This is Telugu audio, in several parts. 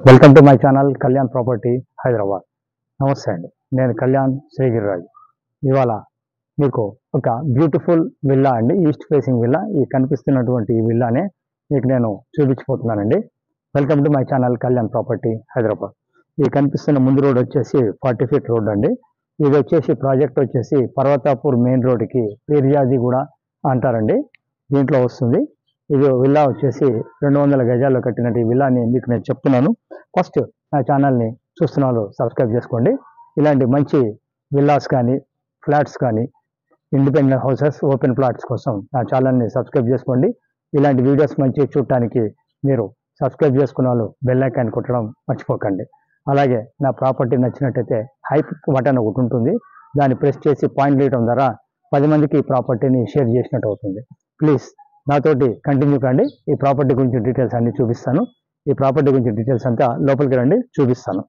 Welcome to my channel Kalyan property Hyderabad. నమస్తే అండి, నేను కళ్యాణ్ శ్రీగిరిరాజు. ఇవాళ మీకు ఒక బ్యూటిఫుల్ విల్లా అండి, ఈస్ట్ ఫేసింగ్ విల్లా. ఈ కనిపిస్తున్నటువంటి ఈ విల్లానే మీకు నేను చూపించిపోతున్నానండి. Welcome to my channel Kalyan property Hyderabad. ఈ కనిపిస్తున్న ముందు రోడ్ వచ్చేసి 40 ఫీట్ రోడ్ అండి. ఇది వచ్చేసి ప్రాజెక్ట్ వచ్చేసి పర్వతాపూర్ మెయిన్ రోడ్కి పీర్యాది కూడా అంటారండి, దీంట్లో వస్తుంది. ఇది విల్లా వచ్చేసి 200 గజాల్లో కట్టినట్టు ఈ విల్లాని మీకు నేను చెప్తున్నాను. ఫస్ట్ నా ఛానల్ని చూస్తున్న వాళ్ళు సబ్స్క్రైబ్ చేసుకోండి. ఇలాంటి మంచి విల్లాస్ కానీ ఫ్లాట్స్ కానీ ఇండిపెండెంట్ హౌసెస్ ఓపెన్ ప్లాట్స్ కోసం నా ఛానల్ని సబ్స్క్రైబ్ చేసుకోండి. ఇలాంటి వీడియోస్ మంచి చూడటానికి మీరు సబ్స్క్రైబ్ చేసుకున్న వాళ్ళు బెల్ ఐకాన్ కొట్టడం మర్చిపోకండి. అలాగే నా ప్రాపర్టీ నచ్చినట్టయితే హైప్ బటన్ ఒకటి ఉంటుంది, దాన్ని ప్రెస్ చేసి పాయింట్ వేయడం ద్వారా 10 మందికి ఈ ప్రాపర్టీని షేర్ చేసినట్టు అవుతుంది. ప్లీజ్ నాతోటి కంటిన్యూ కండి. ఈ ప్రాపర్టీ గురించి డీటెయిల్స్ అన్ని చూపిస్తాను. ఈ ప్రాపర్టీ గురించి డీటెయిల్స్ అంతా లోపలికి రండి, చూపిస్తాను.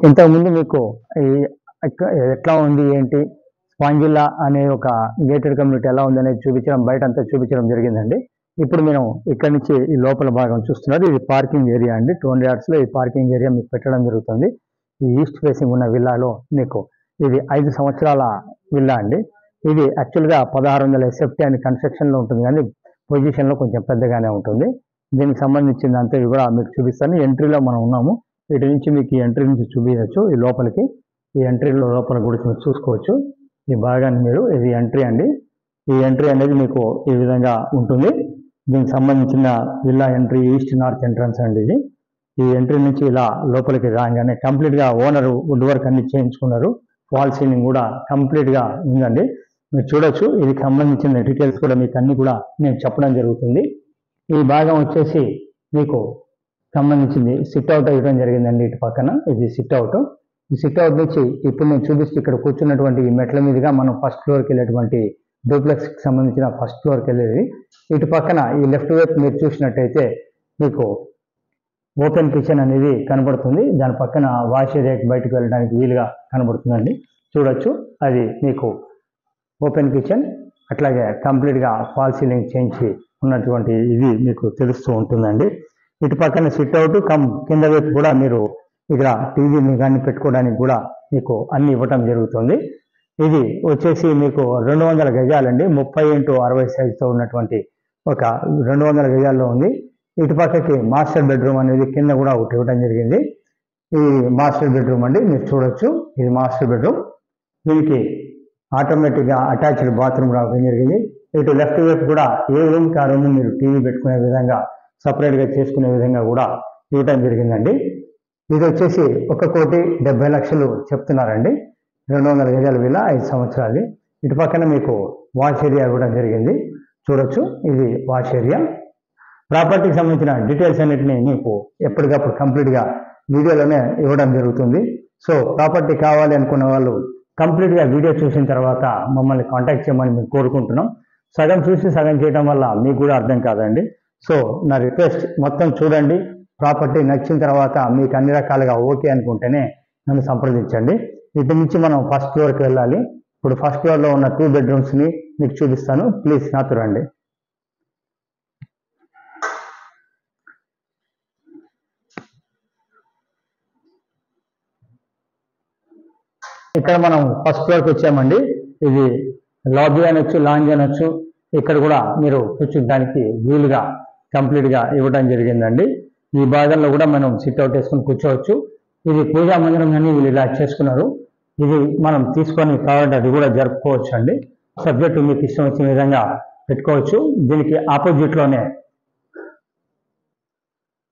ఇంతకుముందు మీకు ఎట్లా ఉంది ఏంటి స్పాంజిల్లా అనే ఒక గేటెడ్ కమ్యూనిటీ ఎలా ఉంది అనేది చూపించడం, బయట అంతా చూపించడం జరిగిందండి. ఇప్పుడు మేము ఇక్కడ నుంచి ఈ లోపల భాగం చూస్తున్నారు. ఇది పార్కింగ్ ఏరియా అండి. 200 yardsలో ఈ పార్కింగ్ ఏరియా మీకు పెట్టడం జరుగుతుంది. ఈ ఈస్ట్ ఫేసింగ్ ఉన్న విల్లాలో మీకు ఇది 5 సంవత్సరాల విల్లా అండి. ఇది యాక్చువల్గా 1600 SFT అని కన్స్ట్రక్షన్లో ఉంటుంది, కానీ పొజిషన్లో కొంచెం పెద్దగానే ఉంటుంది. దీనికి సంబంధించింది అంతా కూడా మీకు చూపిస్తాను. ఎంట్రీలో మనం ఉన్నాము. వీటి నుంచి మీకు ఈ ఎంట్రీ నుంచి చూపించవచ్చు. ఈ లోపలికి ఈ ఎంట్రీలో లోపల కూడా చూసుకోవచ్చు. ఈ భాగాన్ని మీరు ఇది ఎంట్రీ అండి. ఈ ఎంట్రీ అనేది మీకు ఈ విధంగా ఉంటుంది. దీనికి సంబంధించిన villa entry east north entrance అండి ఇది. ఈ ఎంట్రీ నుంచి ఇలా లోపలికి రాగానే కంప్లీట్గా ఓనర్ వుడ్ వర్క్ అన్ని చేయించుకున్నారు. వాల్ సీలింగ్ కూడా కంప్లీట్గా ఉందండి, మీరు చూడొచ్చు. ఇది సంబంధించిన డీటెయిల్స్ కూడా మీకు అన్ని కూడా నేను చెప్పడం జరుగుతుంది. ఈ భాగం వచ్చేసి మీకు సంబంధించింది సిట్ అవుట్ ఇవ్వడం జరిగిందండి. ఇటు పక్కన ఇది సిట్ అవుట్. ఈ సిట్ అవుట్ నుంచి ఇప్పుడు నేను చూపిస్తూ ఇక్కడ కూర్చున్నటువంటి ఈ మెట్ల మీదుగా మనం ఫస్ట్ ఫ్లోర్కి వెళ్ళేటువంటి డూప్లెక్స్కి సంబంధించిన ఫస్ట్ ఫ్లోర్కి వెళ్ళేది. ఇటు పక్కన ఈ లెఫ్ట్ వైపు మీరు చూసినట్టయితే మీకు ఓపెన్ కిచెన్ అనేది కనబడుతుంది. దాని పక్కన వాష్ ఏరియాకి బయటకు వెళ్ళడానికి వీలుగా కనబడుతుందండి, చూడొచ్చు. అది మీకు ఓపెన్ కిచెన్, అట్లాగే కంప్లీట్గా ఫాల్ సీలింగ్ చేయించి ఉన్నటువంటి ఇది మీకు తెలుస్తూ ఉంటుందండి. ఇటు పక్కన సిట్ అవుట్ కింద వైపు కూడా మీరు ఇక్కడ టీవీని కానీ పెట్టుకోవడానికి కూడా మీకు అన్ని ఇవ్వటం జరుగుతుంది. ఇది వచ్చేసి మీకు 200 గజాలండి. 30x60 సైజుతో ఉన్నటువంటి ఒక 200 గజాల్లో ఉంది. ఇటు పక్కకి మాస్టర్ బెడ్రూమ్ అనేది కింద కూడా ఒకటి ఇవ్వడం జరిగింది. ఈ మాస్టర్ బెడ్రూమ్ అండి, మీరు చూడొచ్చు. ఇది మాస్టర్ బెడ్రూమ్. దీనికి ఆటోమేటిక్గా అటాచ్డ్ బాత్రూమ్ రావడం జరిగింది. ఇటు లెఫ్ట్ వైపు కూడా ఏ రూమ్కి ఆ రూమ్ మీరు టీవీ పెట్టుకునే విధంగా సపరేట్గా చేసుకునే విధంగా కూడా ఇవ్వటం జరిగిందండి. ఇది వచ్చేసి 1,70,00,000 చెప్తున్నారండి. 200 గజాల విల్లా, 5 సంవత్సరాలు. ఇటు పక్కన మీకు వాష్ ఏరియా ఇవ్వడం జరిగింది, చూడొచ్చు. ఇది వాష్ ఏరియా. ప్రాపర్టీకి సంబంధించిన డీటెయిల్స్ అన్నింటినీ మీకు ఎప్పటికప్పుడు కంప్లీట్గా వీడియోలోనే ఇవ్వడం జరుగుతుంది. సో ప్రాపర్టీ కావాలి అనుకున్న వాళ్ళు కంప్లీట్గా వీడియో చూసిన తర్వాత మమ్మల్ని కాంటాక్ట్ చేయమని మేము కోరుకుంటున్నాం. సగం చూసి సగం చేయడం వల్ల మీకు కూడా అర్థం కాదండి. సో నా రిక్వెస్ట్, మొత్తం చూడండి. ప్రాపర్టీ నచ్చిన తర్వాత మీకు అన్ని రకాలుగా ఓకే అనుకుంటేనే నన్ను సంప్రదించండి. ఇటు నుంచి మనం ఫస్ట్ ఫ్లోర్కి వెళ్ళాలి. ఇప్పుడు ఫస్ట్ ఫ్లోర్లో ఉన్న 2 bedrooms మీకు చూపిస్తాను. ప్లీజ్ నాతో రండి. ఇక్కడ మనం ఫస్ట్ ఫ్లోర్కి వచ్చామండి. ఇది లాబీ అనొచ్చు, లాంజ్ అనొచ్చు. ఇక్కడ కూడా మీరు కూర్చుంటానికి వీలుగా కంప్లీట్గా ఇవ్వడం జరిగిందండి. ఈ భాగంలో కూడా మనం సిట్అవుట్ వేసుకొని కూర్చోవచ్చు. ఇది పూజా మందిరం అని వీళ్ళు ఇలా చేసుకున్నారు. ఇది మనం తీసుకొని కావాలంటే అది కూడా జరుపుకోవచ్చు అండి. సబ్జెక్ట్ మీకు ఇష్టం వచ్చిన విధంగా పెట్టుకోవచ్చు. దీనికి ఆపోజిట్లోనే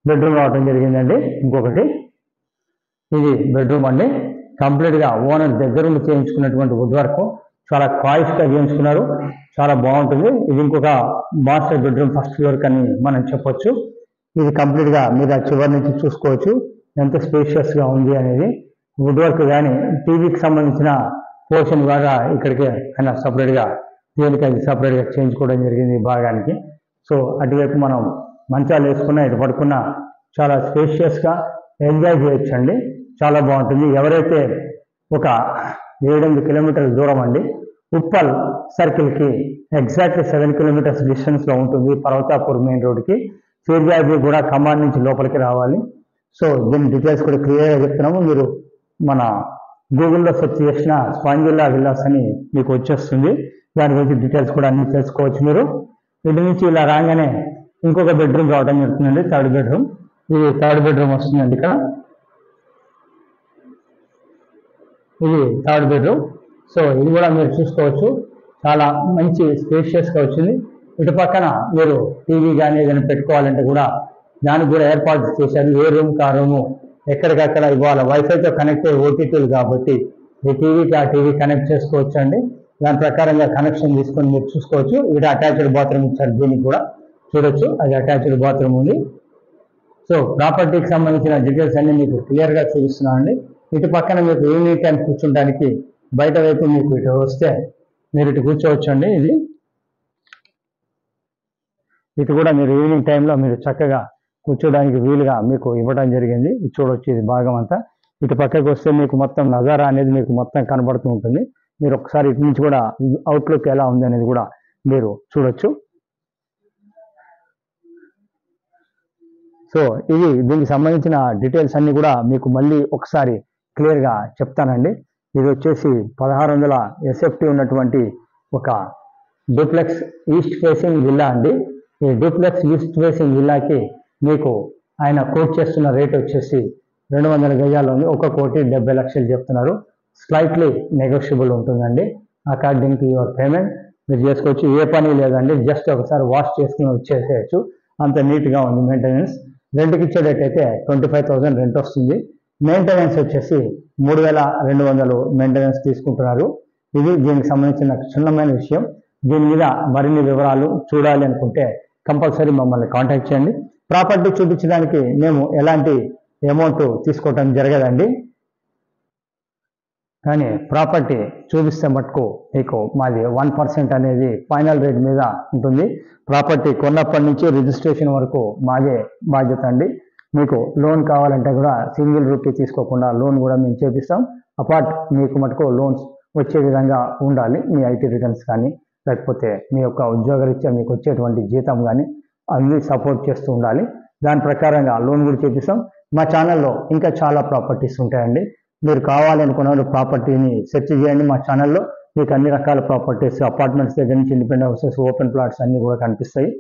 బెడ్రూమ్ రావడం జరిగిందండి. ఇంకొకటి ఇది బెడ్రూమ్ అండి. కంప్లీట్గా ఓనర్ దగ్గరుండి చేయించుకున్నటువంటి వుడ్ వర్క్ చాలా క్వాలిటీగా చేయించుకున్నారు. చాలా బాగుంటుంది. ఇది ఇంకొక మాస్టర్ బెడ్రూమ్ ఫస్ట్ ఫ్లోర్ అని మనం చెప్పొచ్చు. ఇది కంప్లీట్గా మీరు ఆ చివరి నుంచి చూసుకోవచ్చు ఎంత స్పేషియస్గా ఉంది అనేది. వుడ్ వర్క్ కానీ టీవీకి సంబంధించిన పోర్షన్ ద్వారా ఇక్కడికి ఆయన సపరేట్గా దీనికి అది సపరేట్గా చేయించుకోవడం జరిగింది ఈ భాగానికి. సో అటువైపు మనం మంచాలు వేసుకున్నా ఇటు పడుకున్నా చాలా స్పేషియస్గా ఎంజాయ్ చేయొచ్చు అండి. చాలా బాగుంటుంది. ఎవరైతే ఒక 7-8 కిలోమీటర్ల దూరం అండి, ఉప్పల్ సర్కిల్కి ఎగ్జాక్ట్లీ 7 కిలోమీటర్స్ డిస్టెన్స్లో ఉంటుంది పర్వతాపూర్ మెయిన్ రోడ్కి. సూర్యాజీ కూడా ఖమ్మం నుంచి లోపలికి రావాలి. సో దీని డీటెయిల్స్ కూడా క్లియర్గా చెప్తున్నాము. మీరు మన గూగుల్లో సెర్చ్ చేసిన స్పాంజిల్లా విల్లాస్ అని మీకు వచ్చేస్తుంది. దాని గురించి డీటెయిల్స్ కూడా అన్ని తెలుసుకోవచ్చు మీరు. ఇటు నుంచి ఇలా రాగానే ఇంకొక బెడ్రూమ్ రావడం జరుగుతుందండి, థర్డ్ బెడ్రూమ్. ఇది థర్డ్ బెడ్రూమ్ వస్తుందండి. ఇక్కడ ఇది థర్డ్ బెడ్రూమ్. సో ఇది కూడా మీరు చూసుకోవచ్చు. చాలా మంచి స్పేషియస్గా వచ్చింది. ఇటు పక్కన మీరు టీవీ కానీ ఏదైనా పెట్టుకోవాలంటే కూడా దానికి కూడా ఏర్పాటు చేశారు. ఏ రూమ్కి ఆ రూము ఎక్కడికక్కడ ఇవాళ వైఫైతో కనెక్ట్ అయ్యే ఓటీటీలు కాబట్టి ఈ టీవీకి ఆ టీవీ కనెక్ట్ చేసుకోవచ్చు అండి. దాని ప్రకారంగా కనెక్షన్ తీసుకొని మీరు చూసుకోవచ్చు. ఇది అటాచ్డ్ బాత్రూమ్ ఇచ్చారు. దీనికి కూడా చూడొచ్చు, అది అటాచ్డ్ బాత్రూమ్ ఉంది. సో ప్రాపర్టీకి సంబంధించిన డీటెయిల్స్ అన్ని మీకు క్లియర్గా చూపిస్తున్నాను అండి. ఇటు పక్కన మీకు ఈవినింగ్ టైం కూర్చుంటానికి బయట వైపు మీకు ఇటు వస్తే మీరు ఇటు కూర్చోవచ్చు అండి. ఇది ఇటు కూడా మీరు ఈవినింగ్ టైంలో మీరు చక్కగా కూర్చోడానికి వీలుగా మీకు ఇవ్వడం జరిగింది. ఇది చూడొచ్చు, ఇది భాగం అంతా. ఇటు పక్కకు వస్తే మీకు మొత్తం నజారా అనేది మీకు మొత్తం కనబడుతూ ఉంటుంది. మీరు ఒకసారి ఇటు నుంచి కూడా అవుట్లుక్ ఎలా ఉంది అనేది కూడా మీరు చూడొచ్చు. సో ఇది దీనికి సంబంధించిన డీటెయిల్స్ అన్ని కూడా మీకు మళ్ళీ ఒకసారి క్లియర్గా చెప్తానండి. ఇది వచ్చేసి 1600 SFT ఉన్నటువంటి ఒక డూప్లెక్స్ ఈస్ట్ ఫేసింగ్ విల్లా అండి. ఈ డూప్లెక్స్ ఈస్ట్ ఫేసింగ్ విల్లాకి మీకు ఆయన కోట్ చేస్తున్న రేట్ వచ్చేసి 200 గజాలు ఉంది. 1,70,00,000 చెప్తున్నారు. స్లైట్లీ నెగోషియబుల్ ఉంటుందండి. అకార్డింగ్ టు యువర్ పేమెంట్ మీరు చేసుకోవచ్చు. ఏ పని లేదండి, జస్ట్ ఒకసారి వాష్ చేసుకుని వచ్చేసేయచ్చు. అంత నీట్గా ఉంది. మెయింటెనెన్స్ రెంట్కి ఇచ్చేటట్టయితే 25,000 రెంట్ వస్తుంది. మెయింటెనెన్స్ వచ్చేసి 3,200 మెయింటెనెన్స్ తీసుకుంటున్నారు. ఇది దీనికి సంబంధించిన చిన్నమైన విషయం. దీని మీద మరిన్ని వివరాలు చూడాలి అనుకుంటే కంపల్సరీ మమ్మల్ని కాంటాక్ట్ చేయండి. ప్రాపర్టీ చూపించడానికి మేము ఎలాంటి అమౌంట్ తీసుకోవటం జరగదండి. కానీ ప్రాపర్టీ చూపిస్తే మటుకు మీకు మాది 1% అనేది ఫైనల్ రేట్ మీద ఉంటుంది. ప్రాపర్టీ కొన్నప్పటి నుంచి రిజిస్ట్రేషన్ వరకు మాదే బాధ్యత అండి. మీకు లోన్ కావాలంటే కూడా సింగిల్ రూపీ తీసుకోకుండా లోన్ కూడా మేము చేపిస్తాం. అపార్ట్ మీకు మటుకు లోన్స్ వచ్చే విధంగా ఉండాలి. మీ ఐటీ రిటర్న్స్ కానీ లేకపోతే మీ యొక్క ఉద్యోగరీత్యా మీకు వచ్చేటువంటి జీతం కానీ అన్ని సపోర్ట్ చేస్తూ ఉండాలి. దాని ప్రకారంగా లోన్ కూడా చేపిస్తాం. మా ఛానల్లో ఇంకా చాలా ప్రాపర్టీస్ ఉంటాయండి. మీరు కావాలనుకున్న ప్రాపర్టీని సెర్చ్ చేయండి. మా ఛానల్లో మీకు అన్ని రకాల ప్రాపర్టీస్, అపార్ట్మెంట్స్ దగ్గర నుంచి ఇండిపెండెంట్ హౌసెస్, ఓపెన్ ప్లాట్స్ అన్నీ కూడా కనిపిస్తాయి.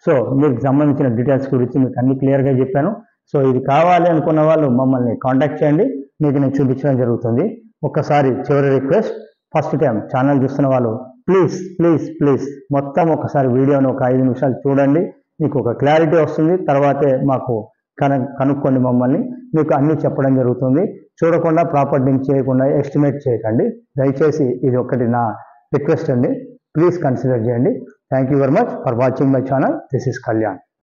సో మీకు సంబంధించిన డీటెయిల్స్ గురించి మీకు అన్ని క్లియర్గా చెప్పాను. సో ఇది కావాలి అనుకున్న వాళ్ళు మమ్మల్ని కాంటాక్ట్ చేయండి. మీకు నేను చూపించడం జరుగుతుంది. ఒక్కసారి చివరి రిక్వెస్ట్, ఫస్ట్ టైం ఛానల్ చూస్తున్న వాళ్ళు ప్లీజ్ ప్లీజ్ ప్లీజ్ మొత్తం ఒకసారి వీడియోని ఒక 5 నిమిషాలు చూడండి. మీకు ఒక క్లారిటీ వస్తుంది. తర్వాతే మాకు కనుక్కోండి మమ్మల్ని. మీకు అన్నీ చెప్పడం జరుగుతుంది. చూడకుండా ప్రాపర్టీని చేయకుండా ఎస్టిమేట్ చేయకండి దయచేసి. ఇది ఒకటి నా రిక్వెస్ట్ అండి. ప్లీజ్ కన్సిడర్ చేయండి. Thank you very much for watching my channel. This is Kalyan.